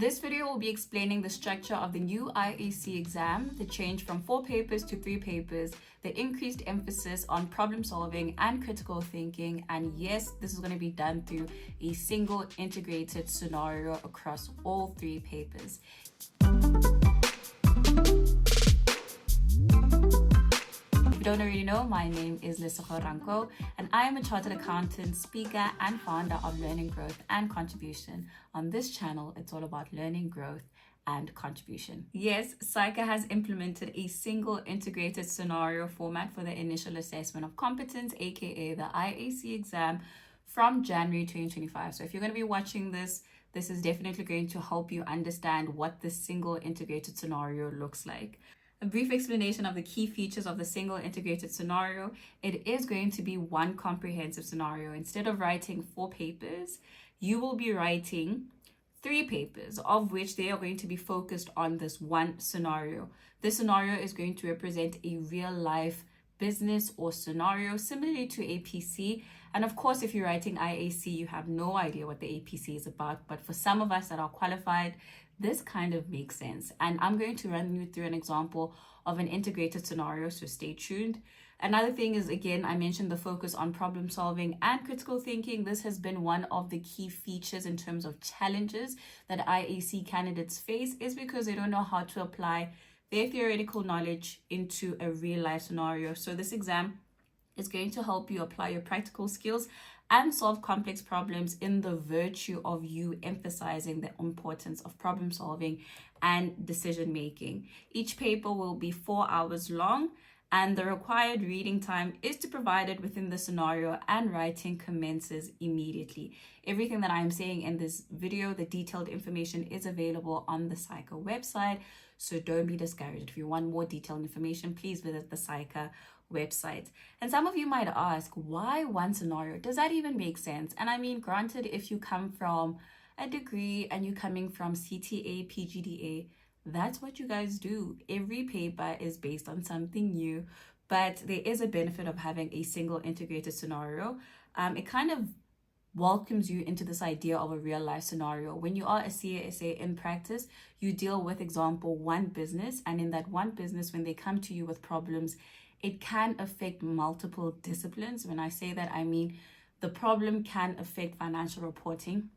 This video will be explaining the structure of the new IAC exam, the change from 4 papers to 3 papers, the increased emphasis on problem solving and critical thinking, and yes, this is going to be done through a single integrated scenario across all 3 papers. If you don't already know, my name is Lesego Ranko, and I am a chartered accountant, speaker, and founder of Learning, Growth, and Contribution. On this channel, it's all about learning, growth, and contribution. Yes, SAICA has implemented a single integrated scenario format for the initial assessment of competence, aka the IAC exam, from January 2025. So if you're going to be watching this is definitely going to help you understand what this single integrated scenario looks like. A brief explanation of the key features of the single integrated scenario. It is going to be one comprehensive scenario. Instead of writing 4 papers, you will be writing 3 papers, of which they are going to be focused on this one scenario. This scenario is going to represent a real life business or scenario, similarly to APC. And of course, if you're writing IAC, you have no idea what the APC is about. But for some of us that are qualified, this kind of makes sense. And I'm going to run you through an example of an integrated scenario, so stay tuned. Another thing is, again, I mentioned the focus on problem solving and critical thinking. This has been one of the key features in terms of challenges that IAC candidates face, is because they don't know how to apply their theoretical knowledge into a real life scenario. So this exam is going to help you apply your practical skills and solve complex problems in the virtue of you emphasizing the importance of problem solving and decision making. Each paper will be 4 hours long, and the required reading time is provided within the scenario, and writing commences immediately. Everything that I am saying in this video, the detailed information, is available on the SAICA website, so don't be discouraged. If you want more detailed information, please visit the SAICA website. And some of you might ask, why one scenario? Does that even make sense? And I mean, granted, if you come from a degree and you're coming from CTA, PGDA, that's what you guys do. Every paper is based on something new, but there is a benefit of having a single integrated scenario. It kind of welcomes you into this idea of a real life scenario. When you are a CASA in practice, you deal with, example, one business, and in that one business, when they come to you with problems, it can affect multiple disciplines. When I say that, I mean the problem can affect financial reporting,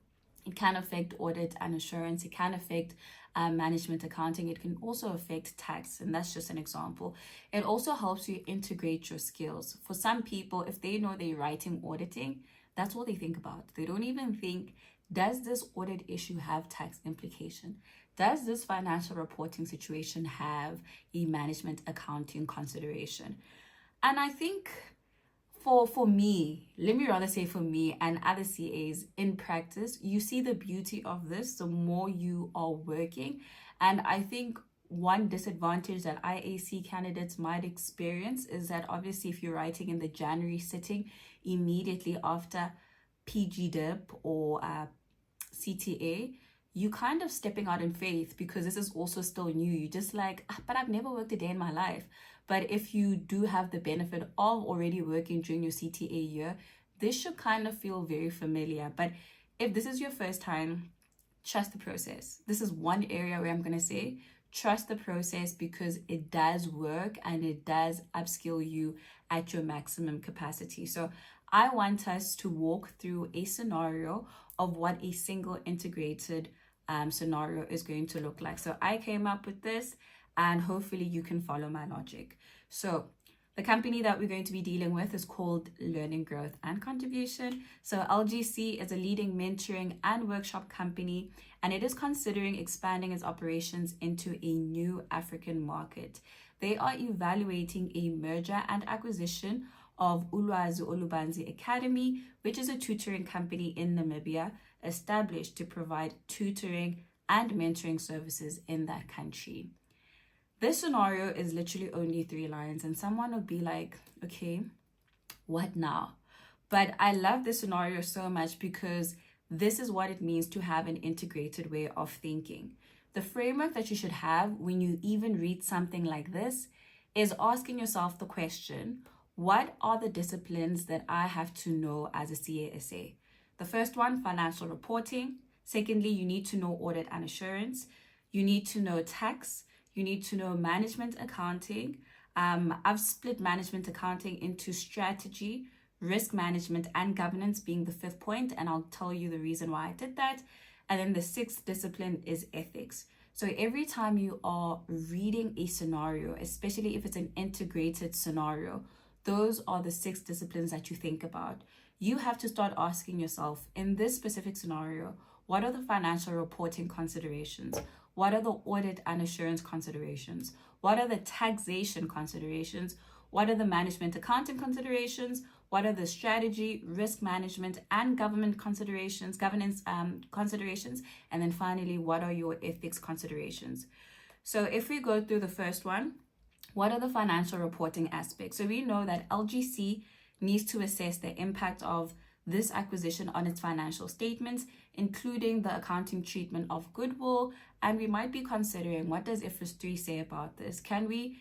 it can affect audit and assurance, it can affect management accounting, it can also affect tax, and that's just an example. It also helps you integrate your skills. For some people, if they know they're writing auditing, that's all they think about. They don't even think, does this audit issue have tax implication? Does this financial reporting situation have a management accounting consideration? And I think for me, let me rather say for me and other CAs in practice, you see the beauty of this the more you are working. And I think one disadvantage that IAC candidates might experience is that obviously if you're writing in the January sitting immediately after PGDIP or CTA, you kind of stepping out in faith because this is also still new. You're just like, but I've never worked a day in my life. But if you do have the benefit of already working during your CTA year, this should kind of feel very familiar. But if this is your first time, trust the process. This is one area where I'm going to say, trust the process, because it does work and it does upskill you at your maximum capacity. So I want us to walk through a scenario of what a single integrated scenario is going to look like. So I came up with this, and hopefully you can follow my logic. So the company that we're going to be dealing with is called Learning, Growth, and Contribution. So LGC is a leading mentoring and workshop company, and it is considering expanding its operations into a new African market. They are evaluating a merger and acquisition of Ulwazi Olubanzi Academy, which is a tutoring company in Namibia established to provide tutoring and mentoring services in that country. This scenario is literally only 3 lines, and someone would be like, okay, what now? But I love this scenario so much because this is what it means to have an integrated way of thinking. The framework that you should have when you even read something like this is asking yourself the question, what are the disciplines that I have to know as a CASA? The first one, financial reporting. Secondly, you need to know audit and assurance. You need to know tax. You need to know management accounting. I've split management accounting into strategy, risk management, and governance being the fifth point, and I'll tell you the reason why I did that. And then the sixth discipline is ethics. So every time you are reading a scenario, especially if it's an integrated scenario, those are the six disciplines that you think about. You have to start asking yourself, in this specific scenario, what are the financial reporting considerations? What are the audit and assurance considerations? What are the taxation considerations? What are the management accounting considerations? What are the strategy, risk management, and governance considerations? And then finally, what are your ethics considerations? So if we go through the first one, what are the financial reporting aspects? So we know that LGC needs to assess the impact of this acquisition on its financial statements, including the accounting treatment of goodwill. And we might be considering, what does IFRS 3 say about this? Can we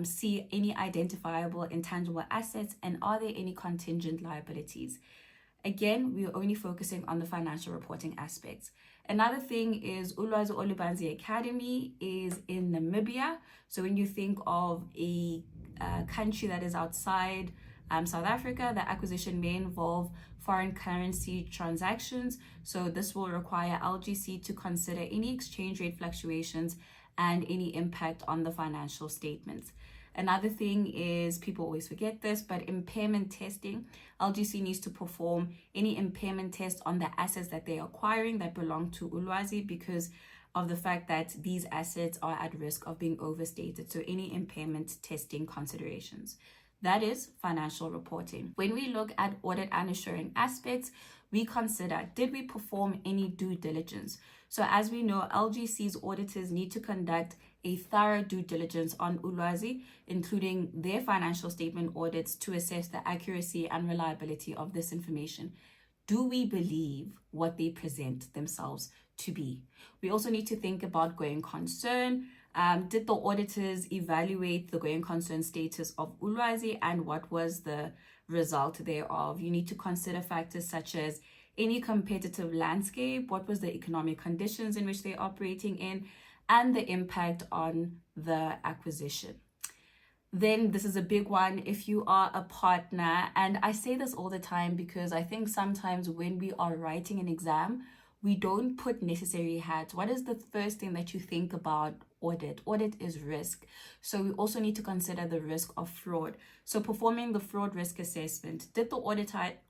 see any identifiable intangible assets, and are there any contingent liabilities? Again, we're only focusing on the financial reporting aspects. Another thing is Ulwazi Olubanzi Academy is in Namibia. So when you think of a country that is outside South Africa, the acquisition may involve foreign currency transactions. So this will require LGC to consider any exchange rate fluctuations and any impact on the financial statements. Another thing is, people always forget this, but impairment testing. LGC needs to perform any impairment test on the assets that they're acquiring that belong to Ulwazi, because of the fact that these assets are at risk of being overstated. So any impairment testing considerations. That is financial reporting. When we look at audit and assuring aspects, we consider, did we perform any due diligence? So as we know, LGC's auditors need to conduct a thorough due diligence on Ulwazi, including their financial statement audits to assess the accuracy and reliability of this information. Do we believe what they present themselves to be? We also need to think about going concern. Did the auditors evaluate the going concern status of Ulwazi, and what was the result thereof? You need to consider factors such as any competitive landscape, what was the economic conditions in which they're operating in, and the impact on the acquisition. Then this is a big one. If you are a partner, and I say this all the time because I think sometimes when we are writing an exam, we don't put necessary hats. What is the first thing that you think about audit? Audit is risk. So we also need to consider the risk of fraud. So performing the fraud risk assessment, did the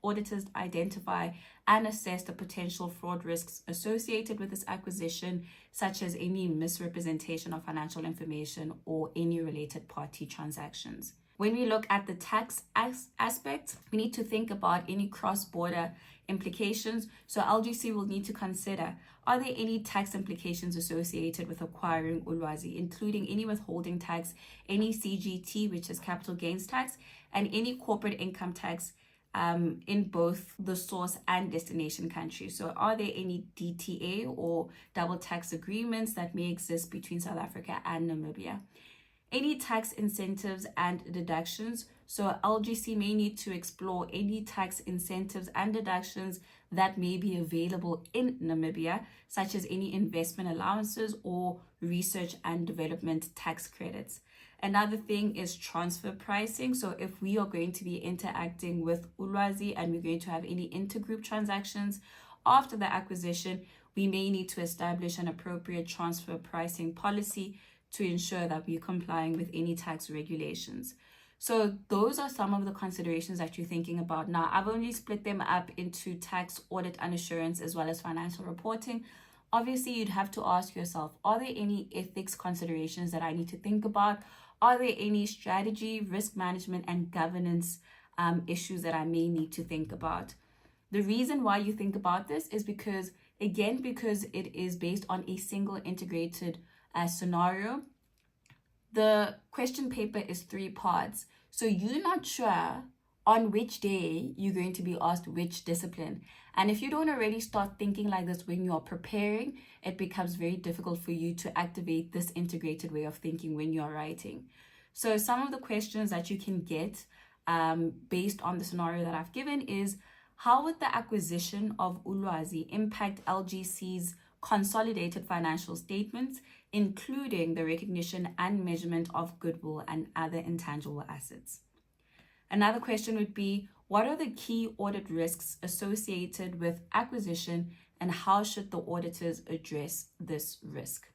auditors identify and assess the potential fraud risks associated with this acquisition, such as any misrepresentation of financial information or any related party transactions? When we look at the tax aspect, we need to think about any cross-border implications. So LGC will need to consider, are there any tax implications associated with acquiring Ulwazi, including any withholding tax, any CGT, which is capital gains tax, and any corporate income tax in both the source and destination country. So are there any DTA or double tax agreements that may exist between South Africa and Namibia? Any tax incentives and deductions. So LGC may need to explore any tax incentives and deductions that may be available in Namibia, such as any investment allowances or research and development tax credits. Another thing is transfer pricing. So if we are going to be interacting with Ulwazi and we're going to have any intergroup transactions after the acquisition, we may need to establish an appropriate transfer pricing policy to ensure that we're complying with any tax regulations. So those are some of the considerations that you're thinking about. Now, I've only split them up into tax, audit, and assurance, as well as financial reporting. Obviously, you'd have to ask yourself, are there any ethics considerations that I need to think about? Are there any strategy, risk management, and governance issues that I may need to think about? The reason why you think about this is because it is based on a single integrated scenario. The question paper is 3 parts. So you're not sure on which day you're going to be asked which discipline. And if you don't already start thinking like this when you're preparing, it becomes very difficult for you to activate this integrated way of thinking when you're writing. So some of the questions that you can get based on the scenario that I've given is, How would the acquisition of ulwazi impact LGC's consolidated financial statements, including the recognition and measurement of goodwill and other intangible assets? Another question would be, what are the key audit risks associated with acquisition, and how should the auditors address this risk?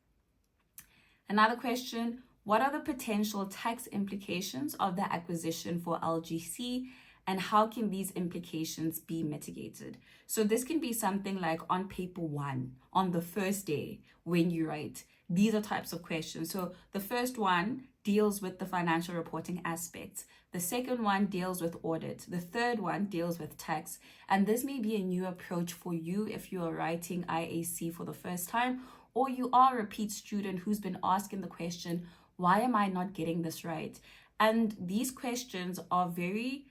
Another question, what are the potential tax implications of the acquisition for LGC, and how can these implications be mitigated? So this can be something like on paper one, on the first day when you write. These are types of questions. So the first one deals with the financial reporting aspects. The second one deals with audit. The third one deals with tax. And this may be a new approach for you if you are writing IAC for the first time, or you are a repeat student who's been asking the question, why am I not getting this right? And these questions are very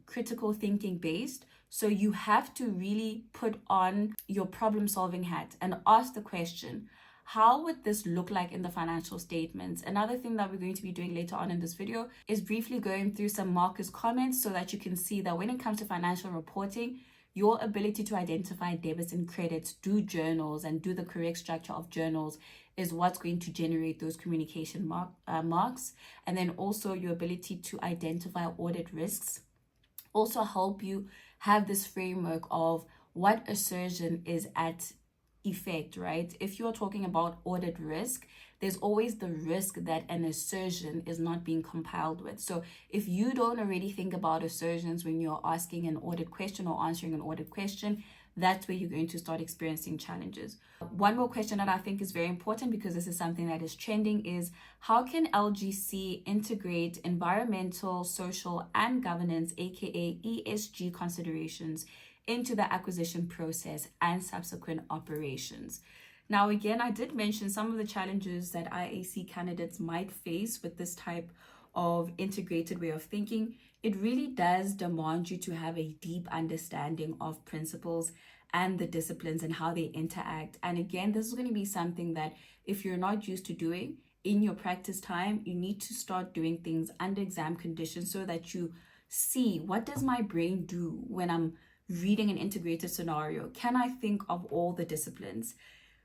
critical thinking based. So you have to really put on your problem solving hat and ask the question, how would this look like in the financial statements? Another thing that we're going to be doing later on in this video is briefly going through some Marcus comments so that you can see that when it comes to financial reporting, your ability to identify debits and credits, do journals, and do the correct structure of journals is what's going to generate those communication marks. And then also your ability to identify audit risks also help you have this framework of what assertion is at effect, right? If you're talking about audit risk, there's always the risk that an assertion is not being compiled with. So if you don't already think about assertions when you're asking an audit question or answering an audit question, that's where you're going to start experiencing challenges. One more question that I think is very important, because this is something that is trending, is how can LGC integrate environmental, social, and governance, aka ESG considerations, into the acquisition process and subsequent operations? Now, again, I did mention some of the challenges that IAC candidates might face with this type of integrated way of thinking. It really does demand you to have a deep understanding of principles and the disciplines and how they interact. And again, this is going to be something that if you're not used to doing in your practice time, you need to start doing things under exam conditions so that you see, what does my brain do when I'm reading an integrated scenario? Can I think of all the disciplines?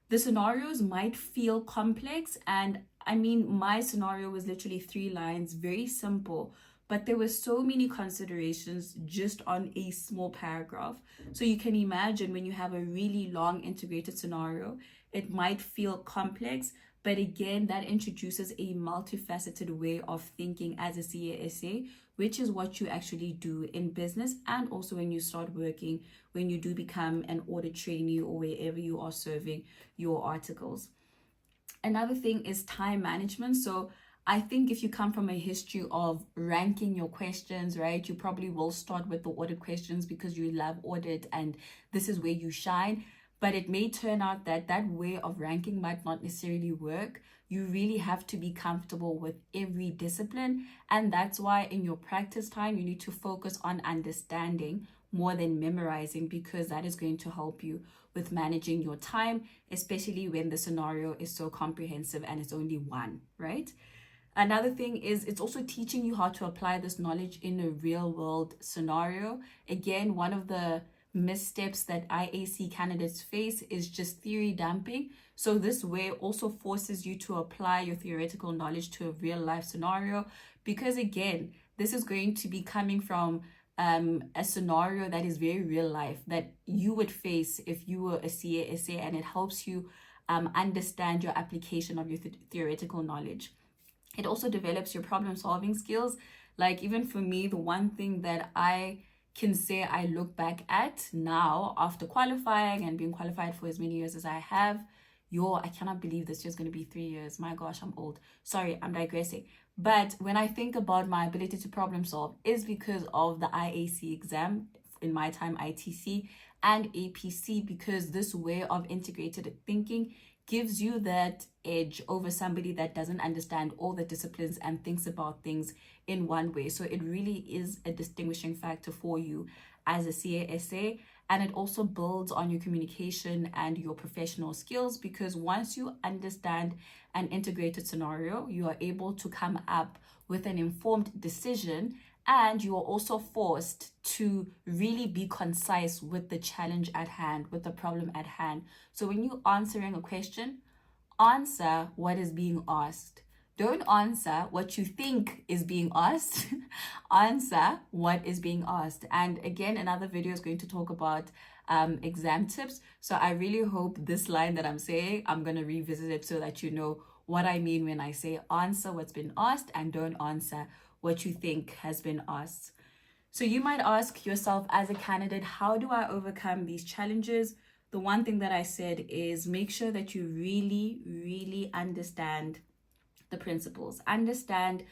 The scenarios might feel complex, and I mean, my scenario was literally 3 lines, very simple, but there were so many considerations just on a small paragraph. So you can imagine when you have a really long integrated scenario, it might feel complex, but again, that introduces a multifaceted way of thinking as a CASA, which is what you actually do in business, and also when you start working, when you do become an audit trainee or wherever you are serving your articles. Another thing is time management. So I think if you come from a history of ranking your questions, right, you probably will start with the audit questions because you love audit and this is where you shine. But it may turn out that that way of ranking might not necessarily work. You really have to be comfortable with every discipline. And that's why in your practice time, you need to focus on understanding more than memorizing, because that is going to help you with managing your time, especially when the scenario is so comprehensive and it's only one, right? Another thing is it's also teaching you how to apply this knowledge in a real world scenario. Again, one of the missteps that IAC candidates face is just theory dumping. So this way also forces you to apply your theoretical knowledge to a real life scenario, because again, this is going to be coming from a scenario that is very real life that you would face if you were a CASA, and it helps you understand your application of your theoretical knowledge. It also develops your problem solving skills. Like even for me, the one thing that I can say I look back at now after qualifying and being qualified for as many years as I have, I cannot believe this year's going to be 3 years. My gosh, I'm old. Sorry, I'm digressing. But when I think about my ability to problem solve is because of the IAC exam, in my time ITC, and APC, because this way of integrated thinking gives you that edge over somebody that doesn't understand all the disciplines and thinks about things in one way. So it really is a distinguishing factor for you as a CASA. And it also builds on your communication and your professional skills, because once you understand an integrated scenario, you are able to come up with an informed decision And you are also forced to really be concise with the challenge at hand, with the problem at hand. So when you're answering a question, answer what is being asked. Don't answer what you think is being asked. Answer what is being asked. And again, another video is going to talk about exam tips. So I really hope this line that I'm saying, I'm going to revisit it so that you know what I mean when I say answer what's been asked and don't answer what you think has been asked. So you might ask yourself as a candidate, how do I overcome these challenges? The one thing that I said is make sure that you really understand the principles. Understand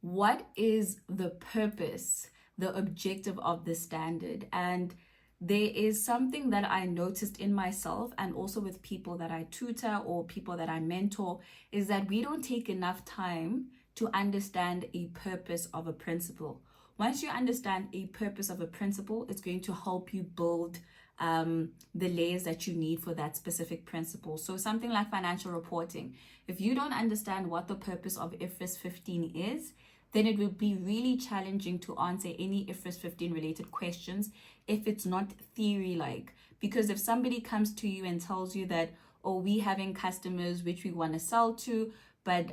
what is the purpose, the objective of the standard. And there is something that I noticed in myself and also with people that I tutor or people that I mentor, is that we don't take enough time to understand a purpose of a principle. Once you understand a purpose of a principle, it's going to help you build the layers that you need for that specific principle. So something like financial reporting, if you don't understand what the purpose of IFRS 15 is, then it will be really challenging to answer any IFRS 15 related questions if it's not theory-like. Because if somebody comes to you and tells you that, oh, we having customers which we want to sell to, but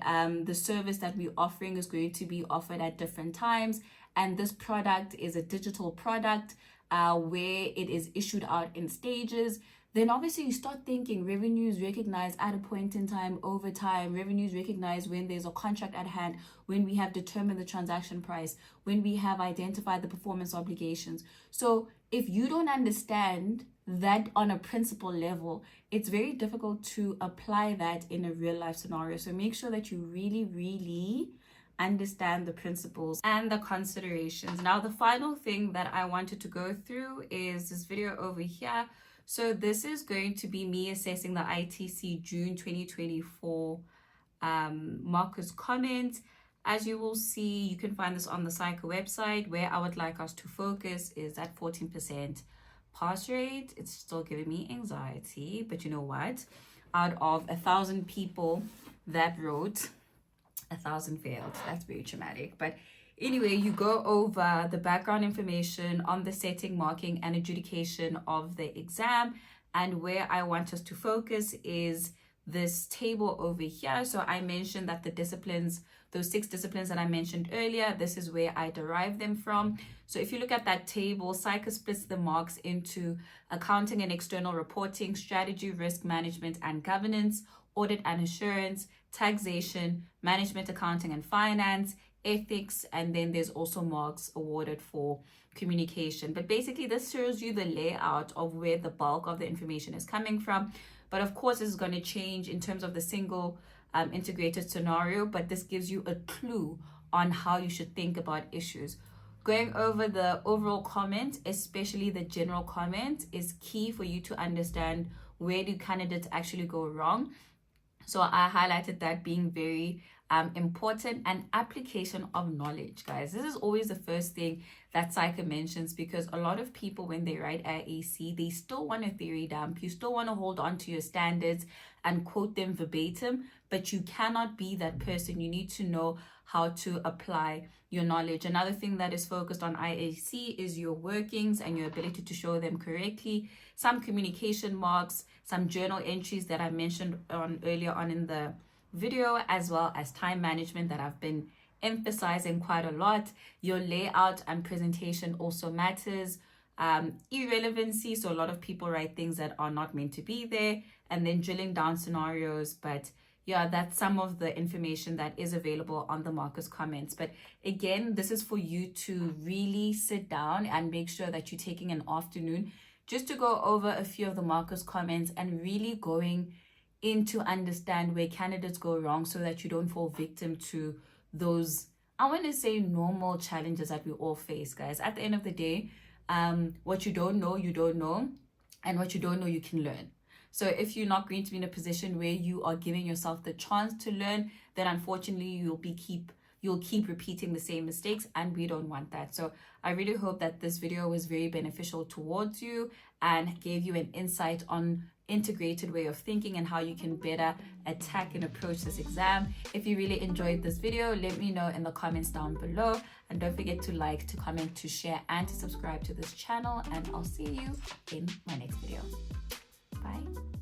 the service that we're offering is going to be offered at different times, and this product is a digital product, where it is issued out in stages, then obviously you start thinking revenues recognized at a point in time, over time, revenues recognized when there's a contract at hand, when we have determined the transaction price, when we have identified the performance obligations. So if you don't understand that on a principle level, it's very difficult to apply that in a real life scenario. So make sure that you really understand the principles and the considerations. Now, the final thing that I wanted to go through is this video over here. So this is going to be me assessing the ITC June 2024 markers comments. As you will see, you can find this on the SAICA website. Where I would like us to focus is at 14% pass rate. It's still giving me anxiety, but you know what? Out of 1,000 people that wrote, 1,000 failed. That's very traumatic. But anyway, you go over the background information on the setting, marking, and adjudication of the exam. And where I want us to focus is this table over here. So I mentioned that the disciplines, those 6 disciplines that I mentioned earlier, this is where I derive them from. So if you look at that table, SAICA splits the marks into accounting and external reporting, strategy, risk management, and governance, audit and assurance, taxation, management, accounting and finance, ethics, and then there's also marks awarded for communication. But basically this shows you the layout of where the bulk of the information is coming from. But of course, this is going to change in terms of the single integrated scenario, but this gives you a clue on how you should think about issues. Going over the overall comment, especially the general comment, is key for you to understand where do candidates actually go wrong. So I highlighted that being very important, and application of knowledge, guys. This is always the first thing that SAICA mentions, because a lot of people, when they write IAC, they still want a theory dump. You still want to hold on to your standards and quote them verbatim, but you cannot be that person. You need to know how to apply your knowledge. Another thing that is focused on IAC is your workings and your ability to show them correctly. Some communication marks, some journal entries that I mentioned earlier on in the video, as well as time management that I've been emphasizing quite a lot. Your layout and presentation also matters. Irrelevancy, so a lot of people write things that are not meant to be there, and then drilling down scenarios. But yeah, that's some of the information that is available on the markers comments. But again, this is for you to really sit down and make sure that you're taking an afternoon just to go over a few of the markers comments and really going in to understand where candidates go wrong, so that you don't fall victim to those, I want to say, normal challenges that we all face, guys. At the end of the day, what you don't know, you don't know, and what you don't know, you can learn. So if you're not going to be in a position where you are giving yourself the chance to learn, then unfortunately you'll be you'll keep repeating the same mistakes, and we don't want that. So I really hope that this video was very beneficial towards you and gave you an insight on integrated way of thinking and how you can better attack and approach this exam. If you really enjoyed this video, let me know in the comments down below, and don't forget to like, to comment, to share, and to subscribe to this channel, and I'll see you in my next video. Bye.